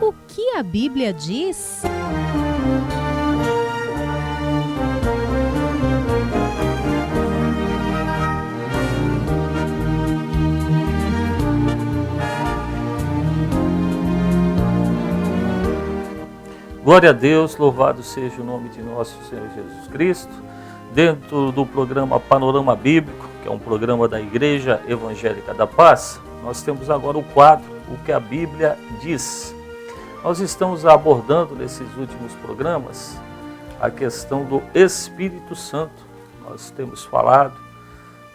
O que a Bíblia diz? Glória a Deus, louvado seja o nome de nosso Senhor Jesus Cristo. Dentro do programa Panorama Bíblico, que é um programa da Igreja Evangélica da Paz, nós temos agora o quadro O que a Bíblia diz. Nós estamos abordando nesses últimos programas a questão do Espírito Santo. Nós temos falado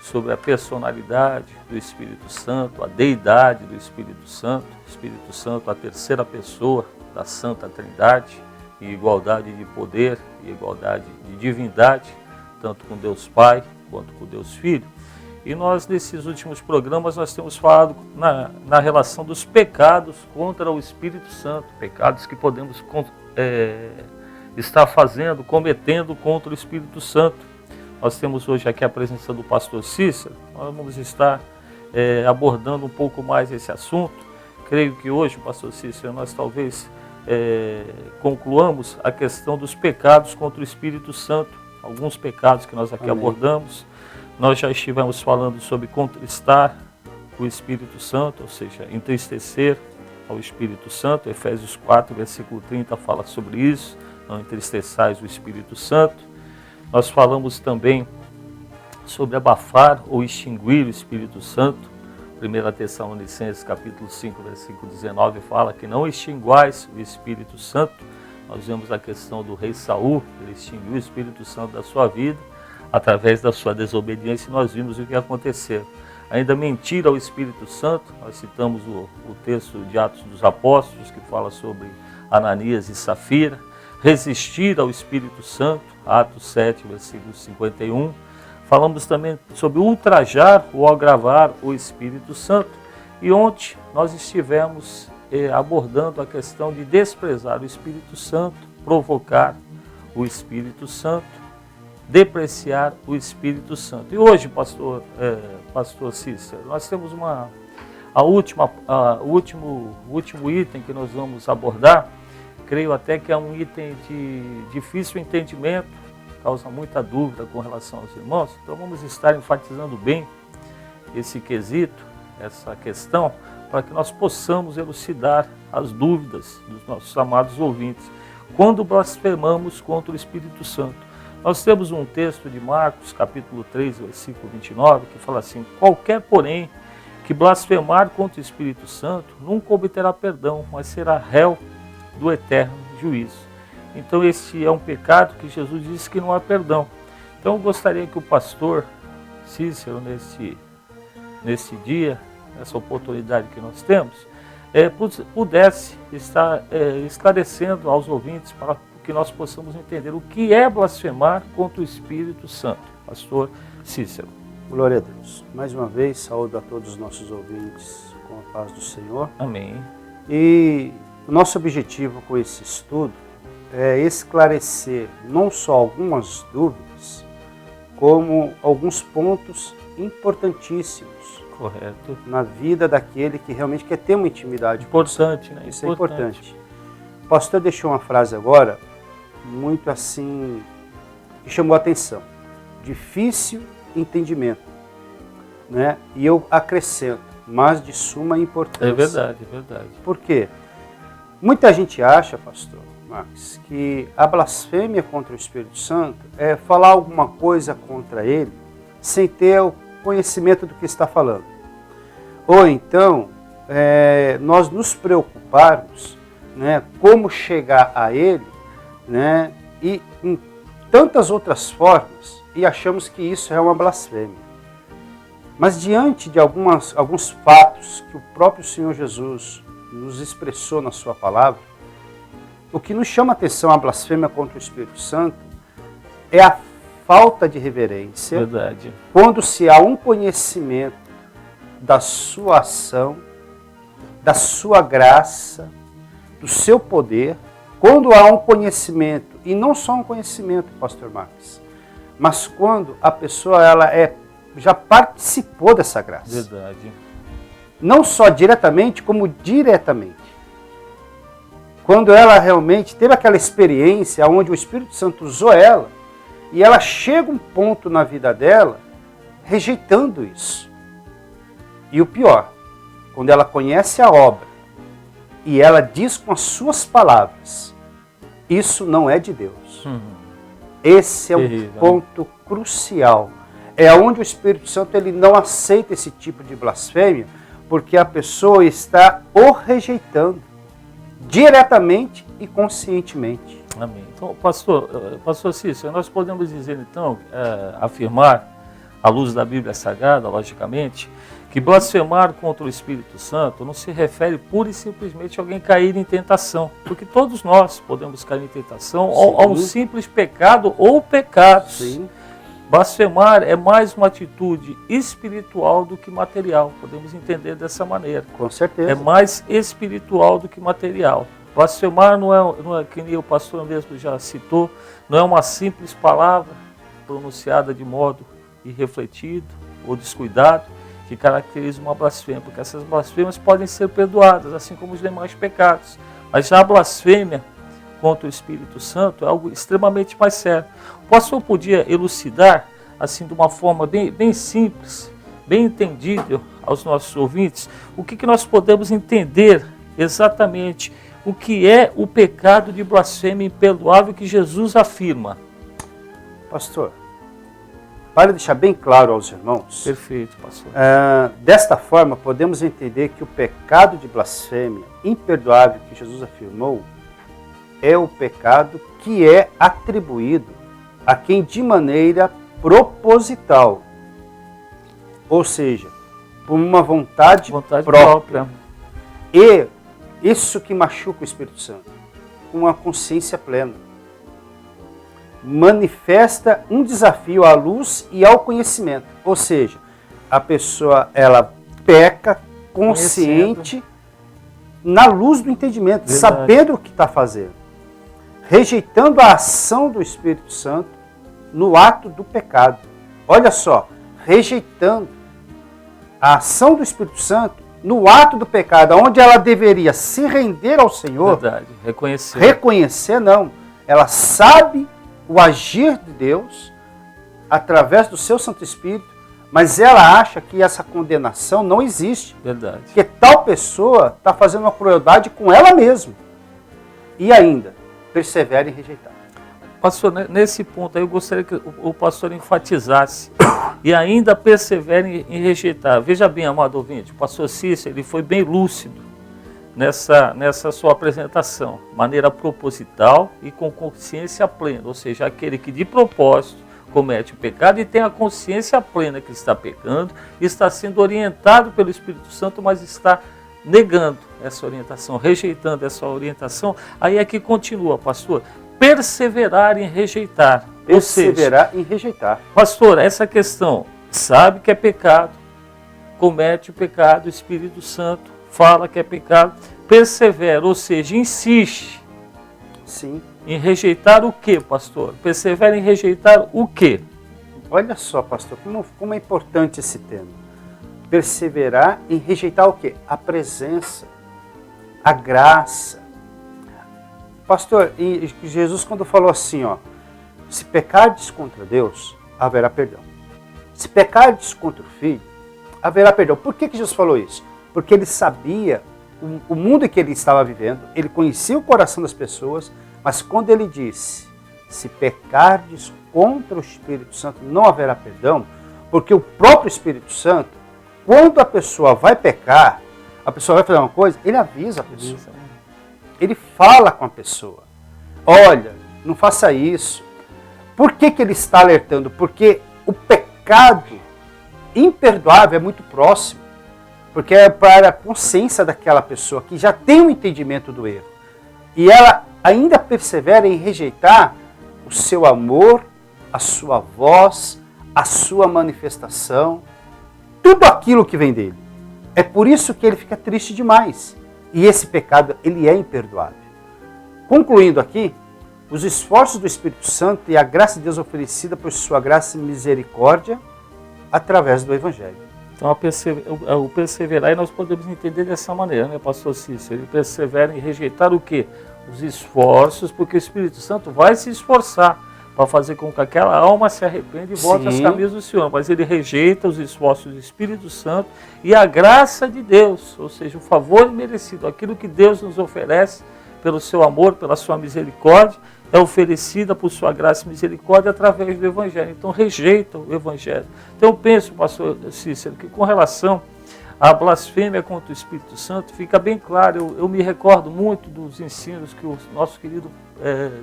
sobre a personalidade do Espírito Santo, a deidade do Espírito Santo, a terceira pessoa da Santa Trindade, e igualdade de poder e igualdade de divindade, tanto com Deus Pai quanto com Deus Filho. E nós, nesses últimos programas, nós temos falado na relação dos pecados contra o Espírito Santo, pecados que podemos estar fazendo, cometendo contra o Espírito Santo. Nós temos hoje aqui a presença do pastor Cícero, nós vamos estar abordando um pouco mais esse assunto. Creio que hoje, pastor Cícero, nós talvez concluamos a questão dos pecados contra o Espírito Santo, alguns pecados que nós aqui abordamos. Nós já estivemos falando sobre contristar o Espírito Santo, ou seja, entristecer ao Espírito Santo. Efésios 4, versículo 30 fala sobre isso, não entristeçais o Espírito Santo. Nós falamos também sobre abafar ou extinguir o Espírito Santo. 1 Tessalonicenses capítulo 5, versículo 19 fala que não extinguais o Espírito Santo. Nós vemos a questão do rei Saul, ele extinguiu o Espírito Santo da sua vida, através da sua desobediência, nós vimos o que aconteceu. Ainda mentir ao Espírito Santo, nós citamos o texto de Atos dos Apóstolos, que fala sobre Ananias e Safira. Resistir ao Espírito Santo, Atos 7, versículo 51. Falamos também sobre ultrajar ou agravar o Espírito Santo. E ontem nós estivemos abordando a questão de desprezar o Espírito Santo, provocar o Espírito Santo, depreciar o Espírito Santo. E hoje, pastor Cícero, nós temos o último item que nós vamos abordar. Creio até que é um item de difícil entendimento, causa muita dúvida com relação aos irmãos. Então vamos estar enfatizando bem esse quesito, essa questão, para que nós possamos elucidar as dúvidas dos nossos amados ouvintes. Quando blasfemamos contra o Espírito Santo, nós temos um texto de Marcos, capítulo 3, versículo 29, que fala assim: qualquer, porém, que blasfemar contra o Espírito Santo, nunca obterá perdão, mas será réu do eterno juízo. Então esse é um pecado que Jesus disse que não há perdão. Então eu gostaria que o pastor Cícero, nesse dia, nessa oportunidade que nós temos, pudesse estar esclarecendo aos ouvintes para que nós possamos entender o que é blasfemar contra o Espírito Santo. Pastor Cícero. Glória a Deus. Mais uma vez, saúdo a todos os nossos ouvintes com a paz do Senhor. Amém. E o nosso objetivo com esse estudo é esclarecer não só algumas dúvidas, como alguns pontos importantíssimos. Correto. Na vida daquele que realmente quer ter uma intimidade. Importante, né? Isso é importante. O pastor deixou uma frase agora, muito assim, que chamou a atenção. Difícil entendimento, né? E eu acrescento, mas de suma importância. É verdade, é verdade. Por quê? Muita gente acha, pastor Max, que a blasfêmia contra o Espírito Santo é falar alguma coisa contra ele sem ter o conhecimento do que está falando. Ou então, nós nos preocuparmos, né, como chegar a ele, né, e em tantas outras formas, e achamos que isso é uma blasfêmia. Mas diante de alguns fatos que o próprio Senhor Jesus nos expressou na sua palavra, o que nos chama a atenção a blasfêmia contra o Espírito Santo é a falta de reverência. Verdade. Quando se há um conhecimento da sua ação, da sua graça, do seu poder, quando há um conhecimento, e não só um conhecimento, pastor Marcos, mas quando a pessoa já participou dessa graça. Verdade. Não só diretamente, como diretamente. quando ela realmente teve aquela experiência onde o Espírito Santo usou ela, e ela chega um ponto na vida dela rejeitando isso. E o pior, quando ela conhece a obra e ela diz com as suas palavras, isso não é de Deus. Esse é um ponto crucial. É onde o Espírito Santo ele não aceita esse tipo de blasfêmia, porque a pessoa está o rejeitando diretamente e conscientemente. Amém. Então, pastor Cícero, nós podemos dizer então, afirmar, à luz da Bíblia Sagrada, logicamente, que blasfemar contra o Espírito Santo não se refere pura e simplesmente a alguém cair em tentação, porque todos nós podemos cair em tentação a um simples pecado ou pecados. Sim. Blasfemar é mais uma atitude espiritual do que material, podemos entender dessa maneira. Com certeza. É mais espiritual do que material. Blasfemar não é, que nem o pastor mesmo já citou, não é uma simples palavra pronunciada de modo irrefletido ou descuidado que caracteriza uma blasfêmia, porque essas blasfêmias podem ser perdoadas, assim como os demais pecados. Mas já a blasfêmia contra o Espírito Santo é algo extremamente mais sério. O pastor podia elucidar, assim, de uma forma bem simples, bem entendível aos nossos ouvintes, o que nós podemos entender exatamente o que é o pecado de blasfêmia imperdoável que Jesus afirma. Pastor, para deixar bem claro aos irmãos, Perfeito, pastor. Desta forma podemos entender que o pecado de blasfêmia imperdoável que Jesus afirmou é o pecado que é atribuído a quem de maneira proposital, ou seja, por uma vontade própria. E isso que machuca o Espírito Santo, com a consciência plena, manifesta um desafio à luz e ao conhecimento. Ou seja, a pessoa ela peca consciente na luz do entendimento, Verdade. sabendo o que está fazendo, rejeitando a ação do Espírito Santo no ato do pecado. Olha só, rejeitando a ação do Espírito Santo no ato do pecado, onde ela deveria se render ao Senhor. Verdade, reconhecer. Reconhecer, não. Ela sabe o agir de Deus através do seu Santo Espírito, mas ela acha que essa condenação não existe. Verdade. Que tal pessoa está fazendo uma crueldade com ela mesma. E ainda, persevera em rejeitar. Pastor, nesse ponto aí eu gostaria que o pastor enfatizasse e ainda persevere em rejeitar. Veja bem, amado ouvinte, o pastor Cícero ele foi bem lúcido nessa sua apresentação, maneira proposital e com consciência plena, ou seja, aquele que de propósito comete o pecado e tem a consciência plena que está pecando, está sendo orientado pelo Espírito Santo, mas está negando essa orientação, rejeitando essa orientação. Aí é que continua, pastor, perseverar em rejeitar. Perseverar em rejeitar. Pastor, essa questão, sabe que é pecado, comete o pecado, o Espírito Santo fala que é pecado, persevera, ou seja, insiste. Sim. Em rejeitar o quê, pastor? Persevera em rejeitar o quê? Olha só, pastor, como é importante esse tema. Perseverar em rejeitar o quê? A presença, a graça. Pastor, e Jesus quando falou assim, ó, se pecardes contra Deus, haverá perdão. Se pecardes contra o Filho, haverá perdão. Por que Jesus falou isso? Porque ele sabia o mundo em que ele estava vivendo, ele conhecia o coração das pessoas, mas quando ele disse, se pecardes contra o Espírito Santo, não haverá perdão, porque o próprio Espírito Santo, quando a pessoa vai pecar, a pessoa vai fazer uma coisa, ele avisa a pessoa. Ele fala com a pessoa. Olha, não faça isso. Por que ele está alertando? Porque o pecado imperdoável é muito próximo. Porque é para a consciência daquela pessoa que já tem um entendimento do erro. E ela ainda persevera em rejeitar o seu amor, a sua voz, a sua manifestação, tudo aquilo que vem dele. É por isso que ele fica triste demais. E esse pecado, ele é imperdoável. Concluindo aqui, os esforços do Espírito Santo e a graça de Deus oferecida por sua graça e misericórdia através do Evangelho. Então, o perseverar, nós podemos entender dessa maneira, né, pastor Cícero? Ele persevera em rejeitar o quê? os esforços, porque o Espírito Santo vai se esforçar para fazer com que aquela alma se arrependa e volte aos caminhos do Senhor. Mas ele rejeita os esforços do Espírito Santo e a graça de Deus, ou seja, o favor imerecido, aquilo que Deus nos oferece pelo seu amor, pela sua misericórdia, é oferecida por sua graça e misericórdia através do Evangelho. Então rejeita o Evangelho. Então eu penso, pastor Cícero, que com relação à blasfêmia contra o Espírito Santo, fica bem claro, eu me recordo muito dos ensinos que o nosso querido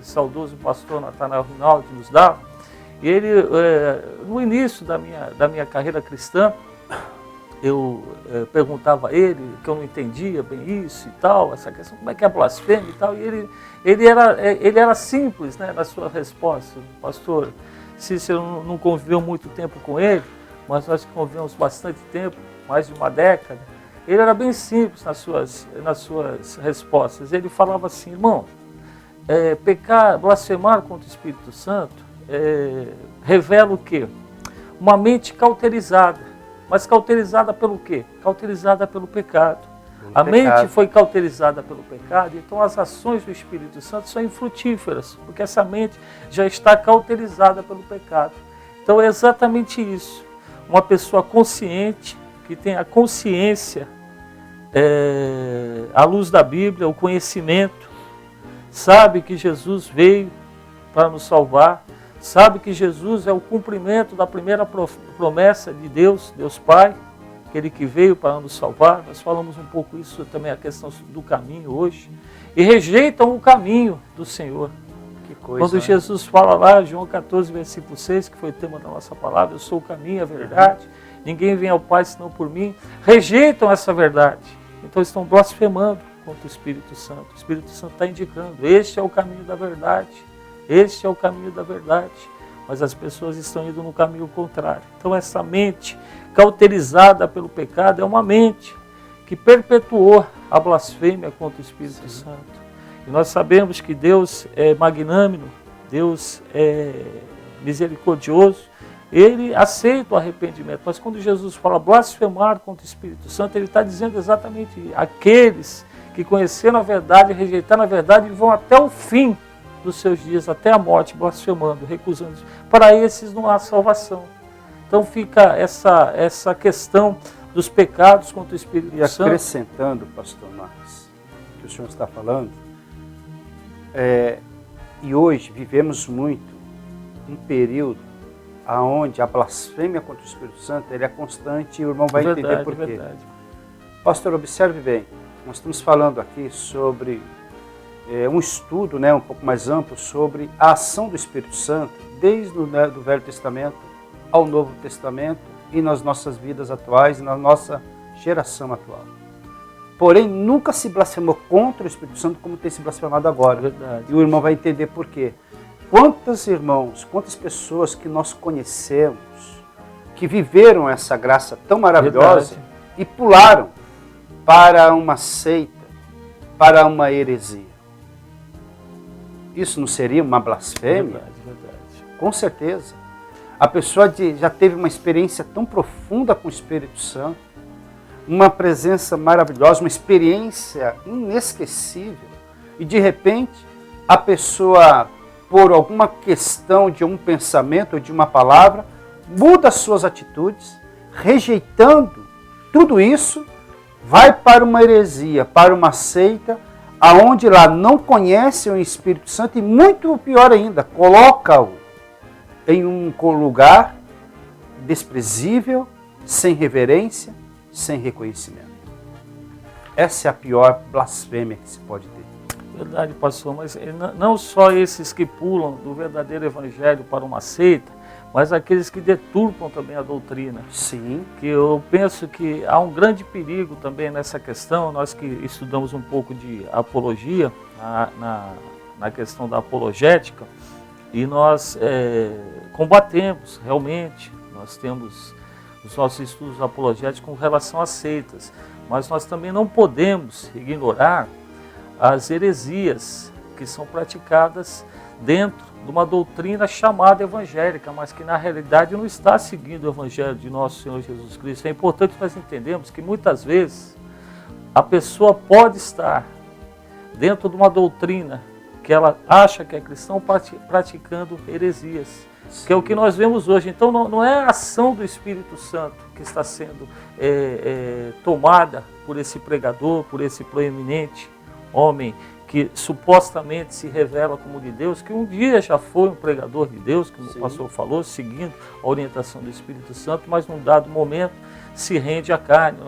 saudoso pastor Natanael Rinaldi nos dá. E ele, no início da minha carreira cristã, eu perguntava a ele, que eu não entendia bem isso e tal, essa questão, como é que é blasfêmia e tal, e ele era simples, né, na sua resposta. O pastor Cícero não conviveu muito tempo com ele, mas nós convivemos bastante tempo, mais de uma década. Ele era bem simples nas suas respostas. Ele falava assim: irmão, pecar, blasfemar contra o Espírito Santo revela o quê? Uma mente cauterizada. Mas cauterizada pelo quê? Cauterizada pelo pecado. A mente foi cauterizada pelo pecado, então as ações do Espírito Santo são infrutíferas, porque essa mente já está cauterizada pelo pecado. Então é exatamente isso. Uma pessoa consciente, que tem a consciência, à luz da Bíblia, o conhecimento, sabe que Jesus veio para nos salvar, sabe que Jesus é o cumprimento da primeira promessa de Deus, Deus Pai, aquele que veio para nos salvar. Nós falamos um pouco isso também, a questão do caminho hoje. E rejeitam o caminho do Senhor. Que coisa, quando Jesus fala lá, João 14, versículo 6, que foi o tema da nossa palavra, eu sou o caminho, a verdade, ninguém vem ao Pai senão por mim, rejeitam essa verdade. Então estão blasfemando contra o Espírito Santo. O Espírito Santo está indicando, este é o caminho da verdade. Este é o caminho da verdade, mas as pessoas estão indo no caminho contrário. Então essa mente cauterizada pelo pecado é uma mente que perpetuou a blasfêmia contra o Espírito Santo. E nós sabemos que Deus é magnânimo, Deus é misericordioso, Ele aceita o arrependimento. Mas quando Jesus fala blasfemar contra o Espírito Santo, Ele está dizendo exatamente aqueles que conheceram a verdade e rejeitaram a verdade, vão até o fim dos seus dias, até a morte, blasfemando, recusando. Para esses não há salvação. Então fica essa questão dos pecados contra o Espírito Santo. E acrescentando, pastor Marcos, o que o senhor está falando, e hoje vivemos muito um período onde a blasfêmia contra o Espírito Santo é constante, e o irmão vai entender por quê. Verdade. Pastor, observe bem, nós estamos falando aqui sobre um estudo, um pouco mais amplo sobre a ação do Espírito Santo, desde o do Velho Testamento ao Novo Testamento e nas nossas vidas atuais e na nossa geração atual. Porém, nunca se blasfemou contra o Espírito Santo como tem se blasfemado agora. Verdade. E o irmão vai entender por quê. Quantos irmãos, quantas pessoas que nós conhecemos, que viveram essa graça tão maravilhosa e pularam para uma seita, para uma heresia. Isso não seria uma blasfêmia? Verdade. Com certeza. A pessoa já teve uma experiência tão profunda com o Espírito Santo, uma presença maravilhosa, uma experiência inesquecível, e de repente a pessoa, por alguma questão de um pensamento ou de uma palavra, muda as suas atitudes, rejeitando tudo isso, vai para uma heresia, para uma seita, aonde lá não conhecem o Espírito Santo e, muito pior ainda, coloca-o em um lugar desprezível, sem reverência, sem reconhecimento. Essa é a pior blasfêmia que se pode ter. Verdade, pastor, mas não só esses que pulam do verdadeiro evangelho para uma seita, mas aqueles que deturpam também a doutrina. Sim. Que eu penso que há um grande perigo também nessa questão, nós que estudamos um pouco de apologia, na questão da apologética, e nós combatemos realmente, nós temos os nossos estudos apologéticos com relação às seitas, mas nós também não podemos ignorar as heresias que são praticadas dentro de uma doutrina chamada evangélica, mas que na realidade não está seguindo o evangelho de nosso Senhor Jesus Cristo. É importante nós entendermos que muitas vezes a pessoa pode estar dentro de uma doutrina que ela acha que é cristão, praticando heresias, que é o que nós vemos hoje. Então não é a ação do Espírito Santo que está sendo tomada por esse pregador, por esse proeminente homem que supostamente se revela como de Deus, que um dia já foi um pregador de Deus, como o pastor falou, seguindo a orientação do Espírito Santo, mas num dado momento se rende à carne.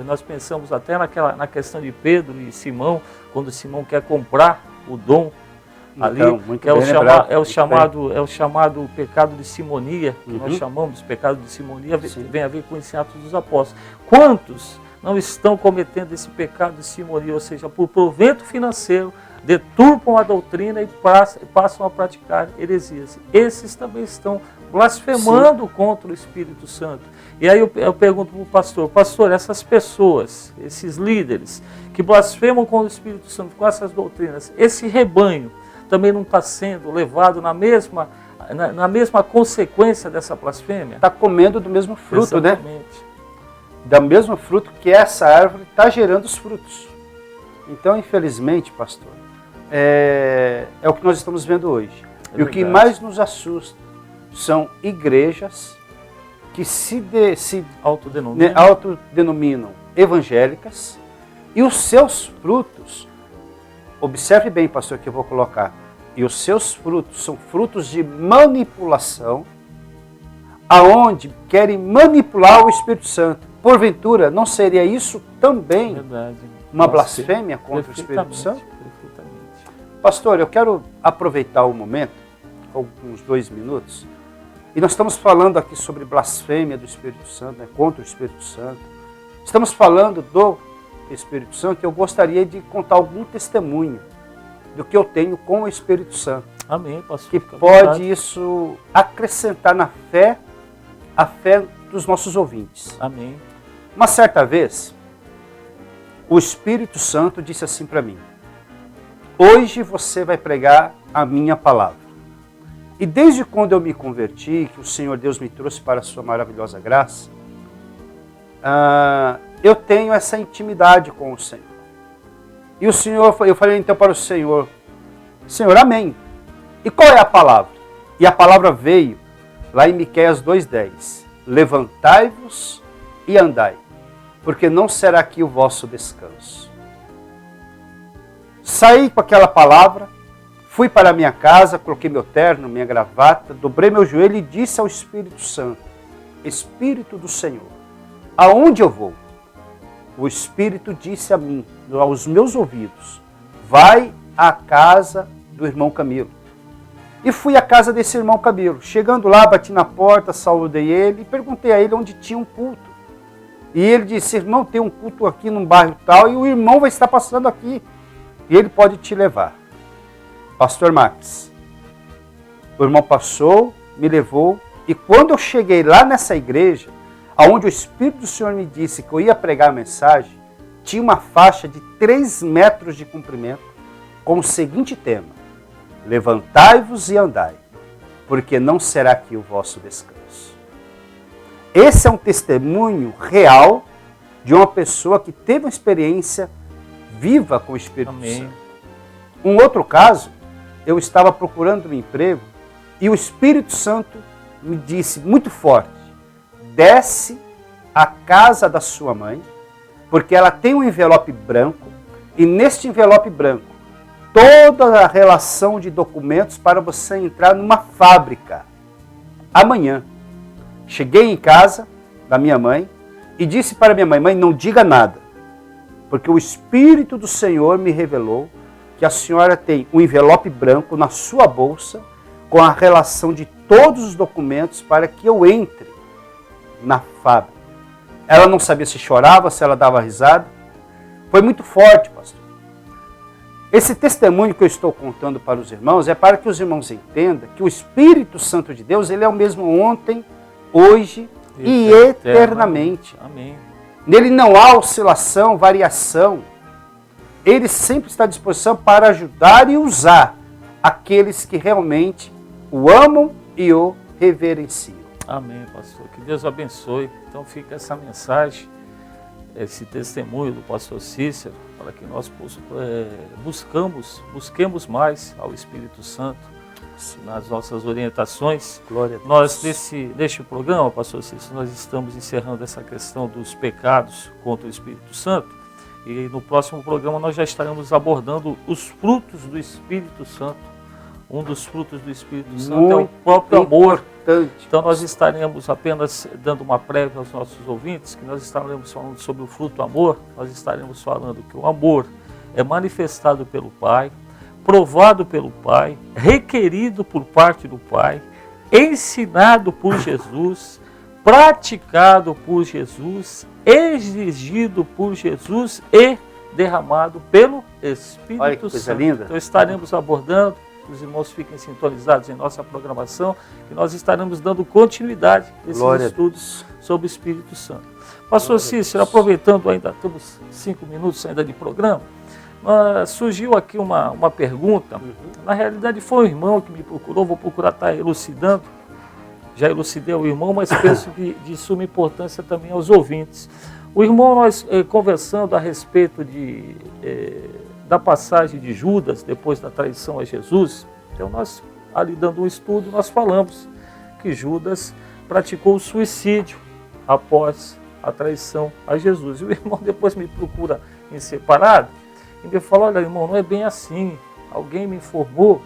Nós pensamos até na questão de Pedro e Simão, quando Simão quer comprar o dom ali, então, que é o chamado pecado de simonia, que nós chamamos de pecado de simonia, vem a ver com os Atos dos Apóstolos. Quantos não estão cometendo esse pecado de simonia, ou seja, por provento financeiro, deturpam a doutrina e passam a praticar heresias? Esses também estão blasfemando contra o Espírito Santo. E aí eu pergunto para o pastor, essas pessoas, esses líderes que blasfemam contra o Espírito Santo com essas doutrinas, esse rebanho também não está sendo levado na mesma consequência dessa blasfêmia? Está comendo do mesmo fruto, exatamente, né? Do mesmo fruto que essa árvore está gerando os frutos. Então, infelizmente, pastor, é o que nós estamos vendo hoje. E o que mais nos assusta são igrejas que se autodenominam evangélicas, e os seus frutos, observe bem, pastor, que eu vou colocar, e os seus frutos são frutos de manipulação, aonde querem manipular o Espírito Santo. Porventura, não seria isso também uma blasfêmia contra o Espírito Santo? Perfeitamente. Pastor, eu quero aproveitar o momento, uns 2 minutos, e nós estamos falando aqui sobre blasfêmia do Espírito Santo, né, contra o Espírito Santo. Estamos falando do Espírito Santo, e eu gostaria de contar algum testemunho do que eu tenho com o Espírito Santo. Amém, pastor. Que pode isso acrescentar na fé, a fé dos nossos ouvintes. Amém. Uma certa vez, o Espírito Santo disse assim para mim: hoje você vai pregar a minha palavra. E desde quando eu me converti, que o Senhor Deus me trouxe para a sua maravilhosa graça, eu tenho essa intimidade com o Senhor. E eu falei então para o Senhor, amém. E qual é a palavra? E a palavra veio lá em Miqueias 2:10. Levantai-vos e andai, porque não será aqui o vosso descanso. Saí com aquela palavra, fui para a minha casa, coloquei meu terno, minha gravata, dobrei meu joelho e disse ao Espírito Santo: Espírito do Senhor, aonde eu vou? O Espírito disse a mim, aos meus ouvidos: vai à casa do irmão Camilo. E fui à casa desse irmão Camilo. Chegando lá, bati na porta, saudei ele e perguntei a ele onde tinha um culto. E ele disse: irmão, tem um culto aqui num bairro tal e o irmão vai estar passando aqui e ele pode te levar. Pastor Max, o irmão passou, me levou, e quando eu cheguei lá nessa igreja, onde o Espírito do Senhor me disse que eu ia pregar a mensagem, tinha uma faixa de 3 metros de comprimento com o seguinte tema: levantai-vos e andai, porque não será aqui o vosso descanso. Esse é um testemunho real de uma pessoa que teve uma experiência viva com o Espírito Santo. Um outro caso, eu estava procurando um emprego e o Espírito Santo me disse muito forte: desce à casa da sua mãe, porque ela tem um envelope branco, e neste envelope branco, toda a relação de documentos para você entrar numa fábrica. Amanhã. Cheguei em casa da minha mãe e disse para minha mãe: mãe, não diga nada, porque o Espírito do Senhor me revelou que a senhora tem um envelope branco na sua bolsa com a relação de todos os documentos para que eu entre na fábrica. Ela não sabia se chorava, se ela dava risada. Foi muito forte, pastor. Esse testemunho que eu estou contando para os irmãos é para que os irmãos entendam que o Espírito Santo de Deus, ele é o mesmo ontem, hoje e eternamente. Amém. Nele não há oscilação, variação. Ele sempre está à disposição para ajudar e usar aqueles que realmente o amam e o reverenciam. Amém, pastor. Que Deus abençoe. Então fica essa mensagem esse testemunho do pastor Cícero, para que nós busquemos mais ao Espírito Santo nas nossas orientações. Glória a Deus. Nós, neste programa, pastor Cícero, nós estamos encerrando essa questão dos pecados contra o Espírito Santo, e no próximo programa nós já estaremos abordando os frutos do Espírito Santo. Um dos frutos do Espírito Santo é o próprio amor. Então nós estaremos apenas dando uma prévia aos nossos ouvintes, que nós estaremos falando sobre o fruto amor. Nós estaremos falando que o amor é manifestado pelo Pai, provado pelo Pai, requerido por parte do Pai, ensinado por Jesus, praticado por Jesus, exigido por Jesus e derramado pelo Espírito Olha que coisa Santo. linda. Então estaremos abordando, os irmãos fiquem sintonizados em nossa programação, que nós estaremos dando continuidade a esses estudos sobre o Espírito Santo. Pastor Cícero, aproveitando ainda, temos 5 minutos ainda de programa, surgiu aqui uma pergunta. Na realidade foi um irmão que me procurou, vou procurar estar elucidando, já elucidei o irmão, mas penso que de suma importância também aos ouvintes. O irmão, nós conversando a respeito da passagem de Judas, depois da traição a Jesus, então nós, ali dando um estudo, nós falamos que Judas praticou o suicídio após a traição a Jesus. E o irmão depois me procura em separado e me fala, olha irmão, não é bem assim, alguém me informou,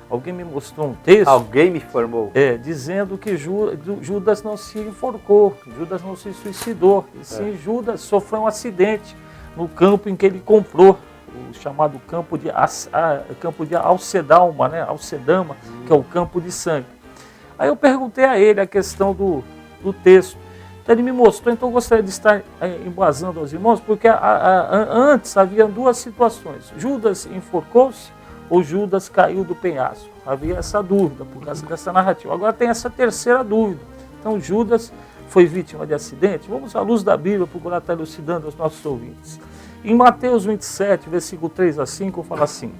alguém me mostrou um texto. Alguém me informou. Dizendo que Judas não se enforcou, Judas não se suicidou, e sim Judas sofreu um acidente no campo em que ele comprou, o chamado campo de Alcedama, né? Alcedama, que é o campo de sangue. Aí eu perguntei a ele a questão do texto. Então ele me mostrou, então eu gostaria de estar embasando aos irmãos, porque antes havia 2 situações. Judas enforcou-se ou Judas caiu do penhasco. Havia essa dúvida por causa dessa narrativa. Agora tem essa terceira dúvida. Então Judas foi vítima de acidente? Vamos à luz da Bíblia procurar estar elucidando aos nossos ouvintes. Em Mateus 27, versículo 3 a 5, fala assim: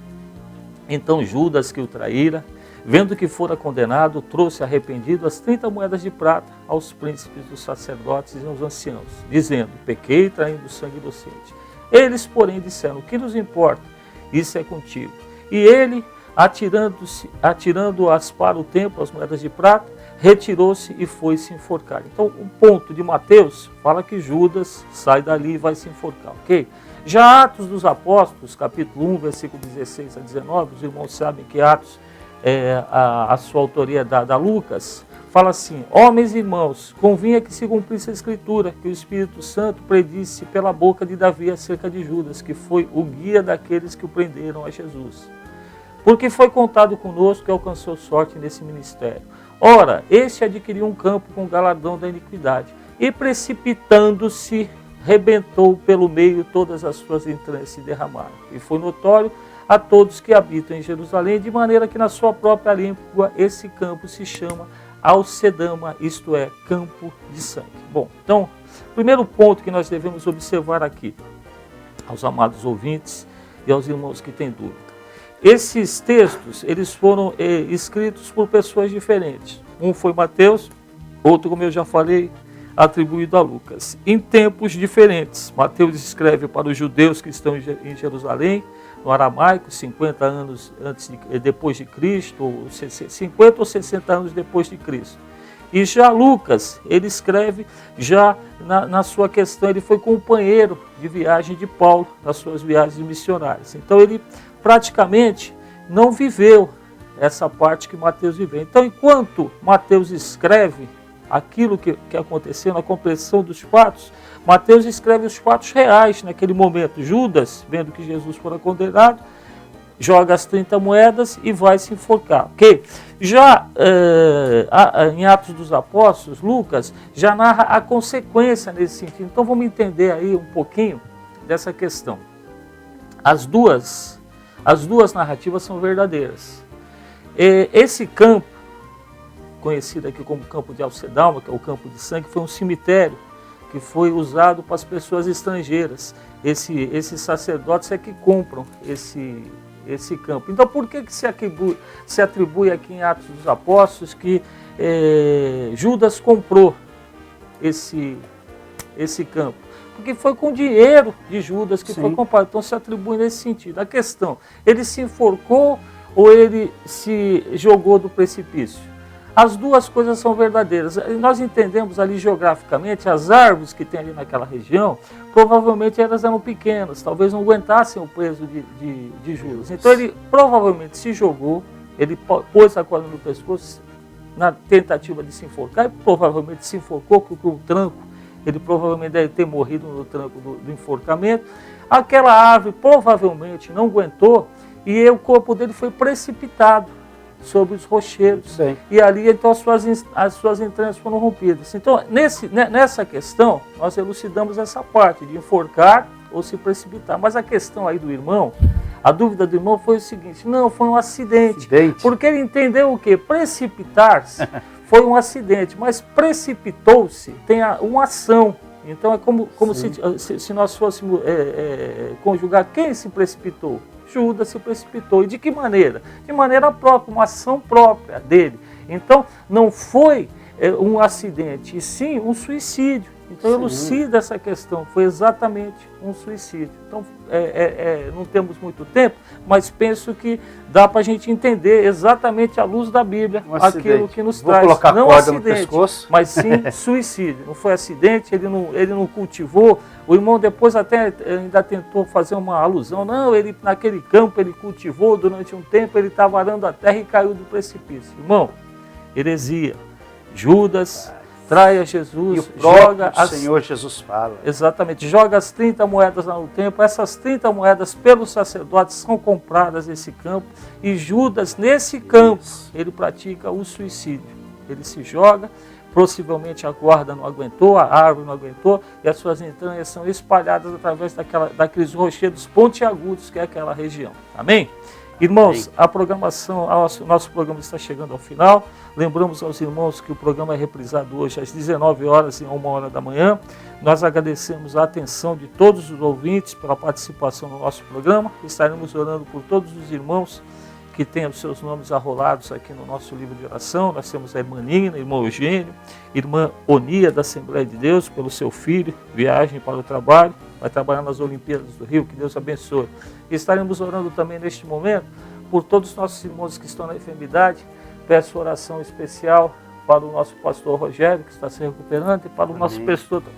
então Judas, que o traíra, vendo que fora condenado, trouxe arrependido as 30 moedas de prata aos príncipes dos sacerdotes e aos anciãos, dizendo, pequei traindo sangue inocente. Eles, porém, disseram, o que nos importa? Isso é contigo. E ele, atirando-as para o templo, as moedas de prata, retirou-se e foi se enforcar. Então, o ponto de Mateus fala que Judas sai dali e vai se enforcar, ok? Já Atos dos Apóstolos, capítulo 1, versículo 16 a 19, os irmãos sabem que Atos, a sua autoria é dada a Lucas, fala assim, homens e irmãos, convinha que se cumprisse a Escritura, que o Espírito Santo predisse pela boca de Davi acerca de Judas, que foi o guia daqueles que o prenderam a Jesus. Porque foi contado conosco que alcançou sorte nesse ministério. Ora, este adquiriu um campo com o galardão da iniquidade, e precipitando-se, rebentou pelo meio todas as suas entranhas se derramaram. E foi notório a todos que habitam em Jerusalém, de maneira que na sua própria língua esse campo se chama Alcedama, isto é, campo de sangue. Bom, então, primeiro ponto que nós devemos observar aqui, aos amados ouvintes e aos irmãos que têm dúvida. Esses textos, eles foram escritos por pessoas diferentes. Um foi Mateus, outro, como eu já falei, atribuído a Lucas. Em tempos diferentes. Mateus escreve para os judeus que estão em Jerusalém, no aramaico, 50 anos depois de Cristo, ou 50 ou 60 anos depois de Cristo. E já Lucas, ele escreve já na sua questão, ele foi companheiro de viagem de Paulo, nas suas viagens missionárias. Então ele praticamente não viveu essa parte que Mateus viveu. Então enquanto Mateus escreve aquilo que aconteceu na compreensão dos fatos, Mateus escreve os fatos reais naquele momento. Judas, vendo que Jesus fora condenado, joga as 30 moedas e vai se enforcar. Okay? Já em Atos dos Apóstolos, Lucas já narra a consequência nesse sentido. Então vamos entender aí um pouquinho dessa questão. As duas narrativas são verdadeiras. Esse campo, conhecido aqui como campo de Alcedama, que é o campo de sangue, foi um cemitério que foi usado para as pessoas estrangeiras. Esses sacerdotes é que compram esse campo. Então por que se atribui aqui em Atos dos Apóstolos que Judas comprou esse campo? porque foi com dinheiro de Judas que Sim. foi comprado. Então se atribui nesse sentido. A questão, ele se enforcou ou ele se jogou do precipício? As duas coisas são verdadeiras. Nós entendemos ali geograficamente, as árvores que tem ali naquela região, provavelmente elas eram pequenas, talvez não aguentassem o peso de Judas. Então ele provavelmente se jogou, ele pôs a corda no pescoço na tentativa de se enforcar, e provavelmente se enforcou com o tranco, ele provavelmente deve ter morrido no tranco do enforcamento. Aquela árvore provavelmente não aguentou e o corpo dele foi precipitado sobre os rochedos. Bem. E ali então as suas entranhas foram rompidas. Então nessa questão nós elucidamos essa parte de enforcar ou se precipitar. Mas a questão aí do irmão, a dúvida do irmão foi o seguinte: não, foi um acidente. Porque ele entendeu o quê? Precipitar-se foi um acidente, mas precipitou-se tem uma ação. Então é como se nós fôssemos conjugar quem se precipitou. Judas se precipitou. E de que maneira? De maneira própria, uma ação própria dele. Então não foi um acidente, e sim um suicídio. Então elucida essa questão, foi exatamente um suicídio. Então não temos muito tempo, mas penso que dá para a gente entender exatamente à luz da Bíblia aquilo que nos traz. Colocar não corda acidente, no pescoço. mas sim suicídio. Não foi acidente, ele não cultivou. O irmão depois até ainda tentou fazer uma alusão. Não, ele naquele campo ele cultivou durante um tempo, ele estava arando a terra e caiu do precipício. Irmão, heresia. Judas trai a Jesus, e o próprio joga Senhor Jesus fala. Exatamente, joga as 30 moedas lá no templo. Essas 30 moedas pelos sacerdotes são compradas nesse campo, e Judas nesse campo ele pratica o suicídio. Ele se joga, possivelmente a corda não aguentou, a árvore não aguentou, e as suas entranhas são espalhadas através daqueles rochedos pontiagudos que é aquela região. Amém? Irmãos, a programação, o nosso programa está chegando ao final. Lembramos aos irmãos que o programa é reprisado hoje às 19 horas e 1 hora da manhã. Nós agradecemos a atenção de todos os ouvintes pela participação no nosso programa. Estaremos orando por todos os irmãos que têm os seus nomes arrolados aqui no nosso livro de oração. Nós temos a irmã Nina, irmão Eugênio, irmã Onia da Assembleia de Deus, pelo seu filho, viagem para o trabalho, vai trabalhar nas Olimpíadas do Rio, que Deus abençoe. E estaremos orando também neste momento por todos os nossos irmãos que estão na enfermidade. Peço oração especial para o nosso pastor Rogério, que está se recuperando, e para o nosso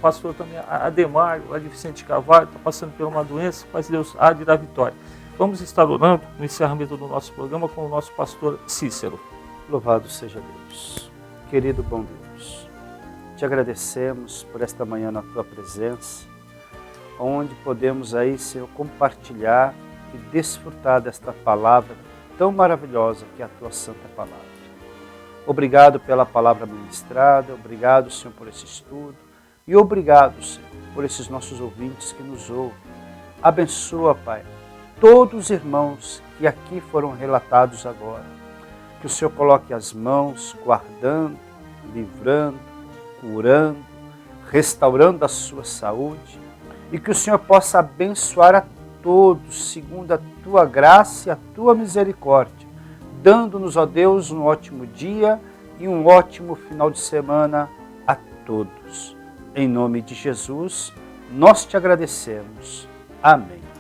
pastor também, Ademar, lá de Vicente Carvalho, está passando por uma doença, mas Deus há de dar vitória. Vamos estar orando no encerramento do nosso programa com o nosso pastor Cícero. Louvado seja Deus. Querido bom Deus, te agradecemos por esta manhã na tua presença, onde podemos aí, Senhor, compartilhar e desfrutar desta palavra tão maravilhosa que é a tua santa palavra. Obrigado pela palavra ministrada, obrigado, Senhor, por esse estudo, e obrigado, Senhor, por esses nossos ouvintes que nos ouvem. Abençoa, Pai, todos os irmãos que aqui foram relatados agora. Que o Senhor coloque as mãos, guardando, livrando, curando, restaurando a sua saúde, e que o Senhor possa abençoar a todos, segundo a tua graça e a tua misericórdia, dando-nos, ó Deus, um ótimo dia e um ótimo final de semana a todos. Em nome de Jesus, nós te agradecemos. Amém.